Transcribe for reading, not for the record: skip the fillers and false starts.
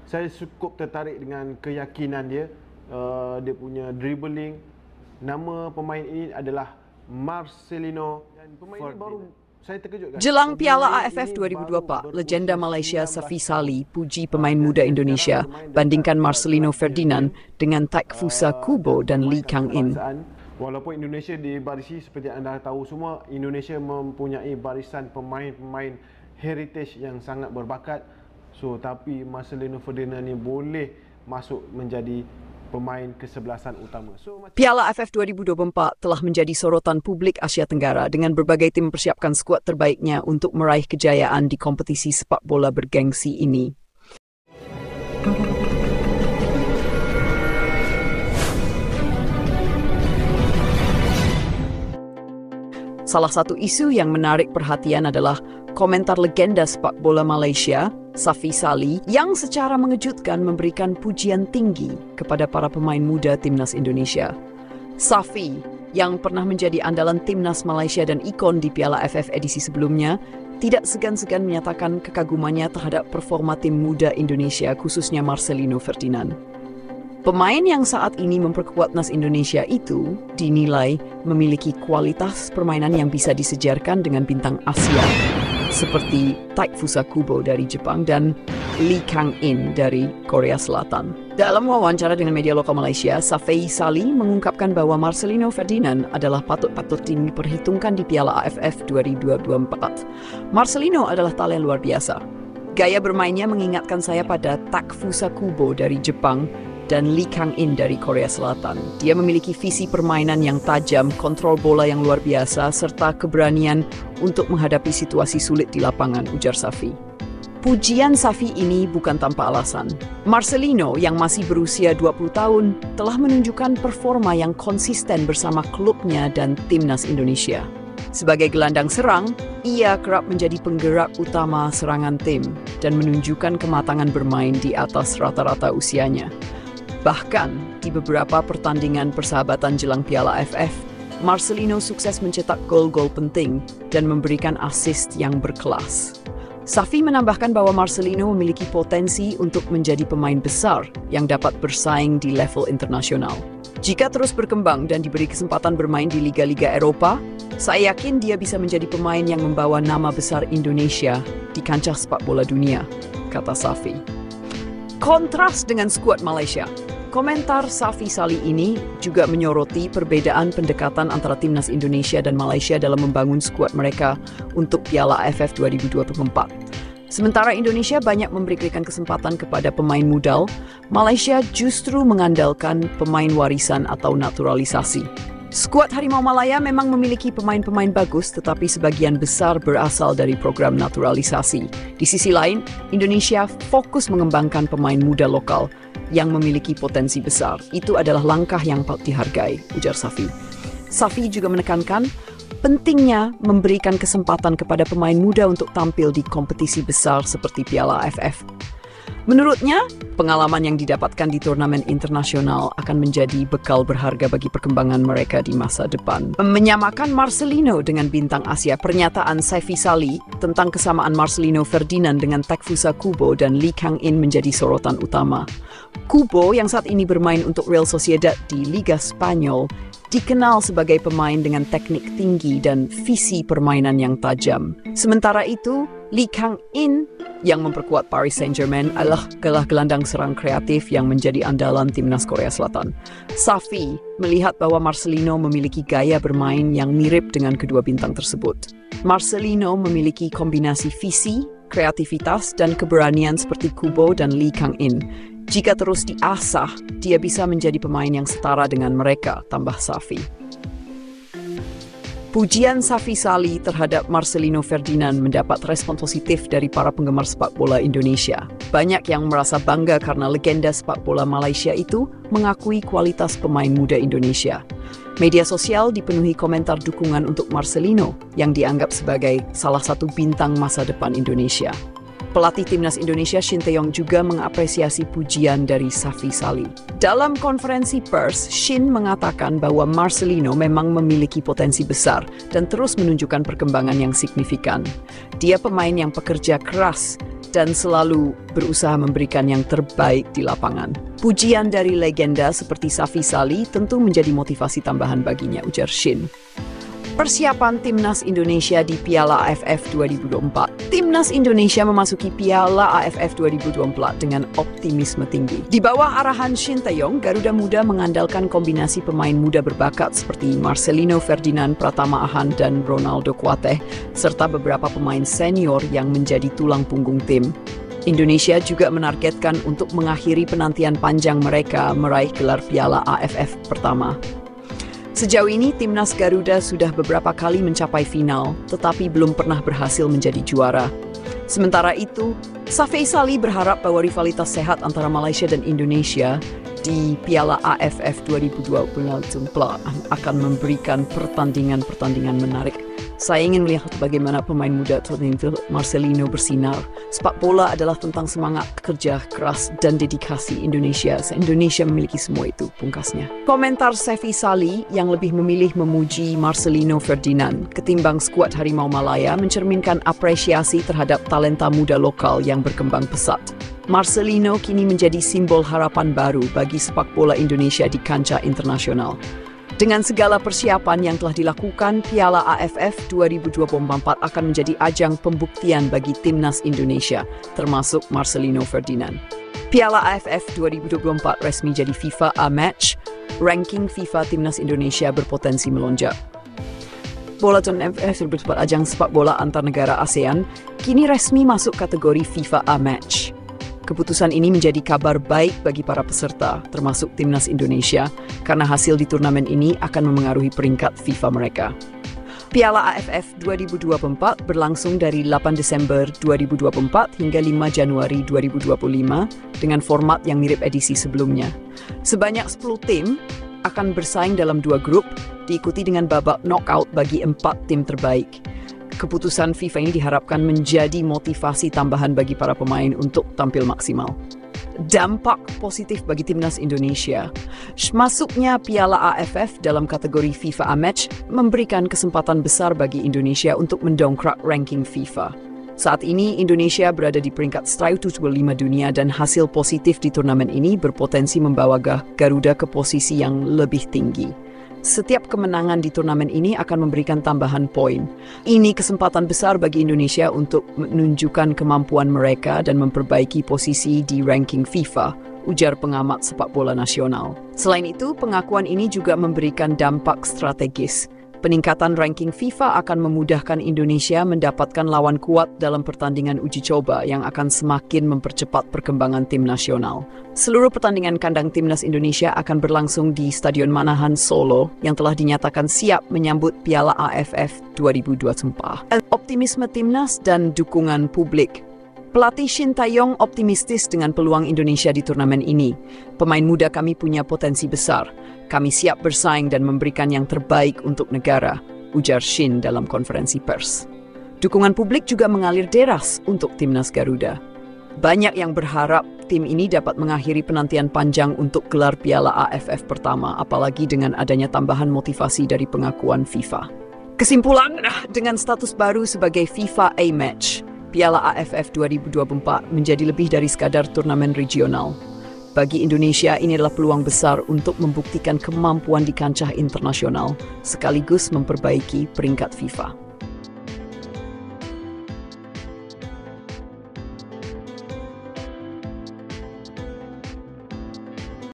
saya cukup tertarik dengan keyakinan dia, dia punya dribbling. Nama pemain ini adalah Marcelino, dan pemain ini baru saya terkejut. Jelang Piala AFF 2024, legenda Malaysia Safi Salih puji pemain muda Indonesia bandingkan Marcelino Ferdinand dengan Taekfusa Kubo dan Lee Kang In. Walaupun Indonesia dibarisi seperti anda tahu semua, Indonesia mempunyai barisan pemain-pemain heritage yang sangat berbakat. Tapi Marcelino Ferdinand ni boleh masuk menjadi pemain kesebelasan utama. Piala AFF 2024 telah menjadi sorotan publik Asia Tenggara dengan berbagai tim mempersiapkan skuad terbaiknya untuk meraih kejayaan di kompetisi sepak bola bergengsi ini. Salah satu isu yang menarik perhatian adalah komentar legenda sepak bola Malaysia, Safi Salih, yang secara mengejutkan memberikan pujian tinggi kepada para pemain muda Timnas Indonesia. Safi, yang pernah menjadi andalan Timnas Malaysia dan ikon di Piala AFF edisi sebelumnya, tidak segan-segan menyatakan kekagumannya terhadap performa tim muda Indonesia, khususnya Marcelino Ferdinand. Pemain yang saat ini memperkuat timnas Indonesia itu dinilai memiliki kualitas permainan yang bisa disejarkan dengan bintang Asia seperti Taekfusa Kubo dari Jepang dan Lee Kang In dari Korea Selatan. Dalam wawancara dengan media lokal Malaysia, Safi Salih mengungkapkan bahwa Marcelino Ferdinand adalah patut diperhitungkan di Piala AFF 2024. Marcelino adalah talent luar biasa. Gaya bermainnya mengingatkan saya pada Taekfusa Kubo dari Jepang dan Lee Kang In dari Korea Selatan. Dia memiliki visi permainan yang tajam, kontrol bola yang luar biasa, serta keberanian untuk menghadapi situasi sulit di lapangan, ujar Safi. Pujian Safi ini bukan tanpa alasan. Marcelino yang masih berusia 20 tahun telah menunjukkan performa yang konsisten bersama klubnya dan timnas Indonesia. Sebagai gelandang serang, ia kerap menjadi penggerak utama serangan tim dan menunjukkan kematangan bermain di atas rata-rata usianya. Bahkan, di beberapa pertandingan persahabatan jelang Piala AFF, Marcelino sukses mencetak gol-gol penting dan memberikan assist yang berkelas. Safi menambahkan bahwa Marcelino memiliki potensi untuk menjadi pemain besar yang dapat bersaing di level internasional. Jika terus berkembang dan diberi kesempatan bermain di liga-liga Eropa, saya yakin dia bisa menjadi pemain yang membawa nama besar Indonesia di kancah sepak bola dunia, kata Safi. Kontras dengan skuad Malaysia. Komentar Safi Salih ini juga menyoroti perbedaan pendekatan antara timnas Indonesia dan Malaysia dalam membangun skuad mereka untuk Piala AFF 2024. Sementara Indonesia banyak memberikan kesempatan kepada pemain muda, Malaysia justru mengandalkan pemain warisan atau naturalisasi. Skuad Harimau Malaya memang memiliki pemain-pemain bagus, tetapi sebagian besar berasal dari program naturalisasi. Di sisi lain, Indonesia fokus mengembangkan pemain muda lokal yang memiliki potensi besar. Itu adalah langkah yang patut dihargai, ujar Safi. Safi juga menekankan pentingnya memberikan kesempatan kepada pemain muda untuk tampil di kompetisi besar seperti Piala AFF. Menurutnya, pengalaman yang didapatkan di turnamen internasional akan menjadi bekal berharga bagi perkembangan mereka di masa depan. Menyamakan Marcelino dengan bintang Asia, pernyataan Safi Salih tentang kesamaan Marcelino Ferdinand dengan Taekfusa Kubo dan Lee Kang In menjadi sorotan utama. Kubo yang saat ini bermain untuk Real Sociedad di Liga Spanyol dikenal sebagai pemain dengan teknik tinggi dan visi permainan yang tajam. Sementara itu, Lee Kang In yang memperkuat Paris Saint-Germain adalah gelandang serang kreatif yang menjadi andalan timnas Korea Selatan. Safi melihat bahwa Marcelino memiliki gaya bermain yang mirip dengan kedua bintang tersebut. Marcelino memiliki kombinasi visi, kreativitas, dan keberanian seperti Kubo dan Lee Kang In. Jika terus diasah, dia bisa menjadi pemain yang setara dengan mereka, tambah Safi. Pujian Safi Salih terhadap Marcelino Ferdinand mendapat respon positif dari para penggemar sepak bola Indonesia. Banyak yang merasa bangga karena legenda sepak bola Malaysia itu mengakui kualitas pemain muda Indonesia. Media sosial dipenuhi komentar dukungan untuk Marcelino yang dianggap sebagai salah satu bintang masa depan Indonesia. Pelatih timnas Indonesia Shin Tae-yong juga mengapresiasi pujian dari Safi Salih. Dalam konferensi pers, Shin mengatakan bahwa Marcelino memang memiliki potensi besar dan terus menunjukkan perkembangan yang signifikan. Dia pemain yang pekerja keras, dan selalu berusaha memberikan yang terbaik di lapangan. Pujian dari legenda seperti Safi Salih tentu menjadi motivasi tambahan baginya, ujar Shin. Persiapan Timnas Indonesia di Piala AFF 2024. Timnas Indonesia memasuki Piala AFF 2024 dengan optimisme tinggi. Di bawah arahan Shin Tae-yong, Garuda Muda mengandalkan kombinasi pemain muda berbakat seperti Marcelino Ferdinand, Pratama Ahan, dan Ronaldo Kuateh, serta beberapa pemain senior yang menjadi tulang punggung tim. Indonesia juga menargetkan untuk mengakhiri penantian panjang mereka meraih gelar Piala AFF pertama. Sejauh ini, Timnas Garuda sudah beberapa kali mencapai final, tetapi belum pernah berhasil menjadi juara. Sementara itu, Safi Salih berharap bahwa rivalitas sehat antara Malaysia dan Indonesia di Piala AFF 2024 akan memberikan pertandingan-pertandingan menarik. Saya ingin melihat bagaimana pemain muda seperti Marcelino bersinar. Sepak bola adalah tentang semangat, kerja keras, dan dedikasi Indonesia. Indonesia memiliki semua itu, pungkasnya. Komentar Safi Salih yang lebih memilih memuji Marcelino Ferdinand ketimbang skuad Harimau Malaya mencerminkan apresiasi terhadap talenta muda lokal yang berkembang pesat. Marcelino kini menjadi simbol harapan baru bagi sepak bola Indonesia di kancah internasional. Dengan segala persiapan yang telah dilakukan, Piala AFF 2024 akan menjadi ajang pembuktian bagi Timnas Indonesia, termasuk Marcelino Ferdinand. Piala AFF 2024 resmi jadi FIFA A-Match, ranking FIFA Timnas Indonesia berpotensi melonjak. Bola.aff bertempat ajang sepak bola antar negara ASEAN, kini resmi masuk kategori FIFA A-Match. Keputusan ini menjadi kabar baik bagi para peserta, termasuk Timnas Indonesia, karena hasil di turnamen ini akan memengaruhi peringkat FIFA mereka. Piala AFF 2024 berlangsung dari 8 Desember 2024 hingga 5 Januari 2025 dengan format yang mirip edisi sebelumnya. Sebanyak 10 tim akan bersaing dalam 2 grup, diikuti dengan babak knockout bagi 4 tim terbaik. Keputusan FIFA ini diharapkan menjadi motivasi tambahan bagi para pemain untuk tampil maksimal. Dampak positif bagi Timnas Indonesia. Masuknya Piala AFF dalam kategori FIFA A-Match memberikan kesempatan besar bagi Indonesia untuk mendongkrak ranking FIFA. Saat ini Indonesia berada di peringkat 125 dunia dan hasil positif di turnamen ini berpotensi membawa Garuda ke posisi yang lebih tinggi. Setiap kemenangan di turnamen ini akan memberikan tambahan poin. Ini kesempatan besar bagi Indonesia untuk menunjukkan kemampuan mereka dan memperbaiki posisi di ranking FIFA, ujar pengamat sepak bola nasional. Selain itu, pengakuan ini juga memberikan dampak strategis. Peningkatan ranking FIFA akan memudahkan Indonesia mendapatkan lawan kuat dalam pertandingan uji coba yang akan semakin mempercepat perkembangan tim nasional. Seluruh pertandingan kandang Timnas Indonesia akan berlangsung di Stadion Manahan Solo yang telah dinyatakan siap menyambut Piala AFF 2024. Optimisme Timnas dan dukungan publik. Pelatih Shin Tae-yong optimistis dengan peluang Indonesia di turnamen ini. Pemain muda kami punya potensi besar. Kami siap bersaing dan memberikan yang terbaik untuk negara, ujar Shin dalam konferensi pers. Dukungan publik juga mengalir deras untuk Timnas Garuda. Banyak yang berharap tim ini dapat mengakhiri penantian panjang untuk gelar Piala AFF pertama, apalagi dengan adanya tambahan motivasi dari pengakuan FIFA. Kesimpulan, dengan status baru sebagai FIFA A-Match, Piala AFF 2024 menjadi lebih dari sekadar turnamen regional. Bagi Indonesia, ini adalah peluang besar untuk membuktikan kemampuan di kancah internasional, sekaligus memperbaiki peringkat FIFA.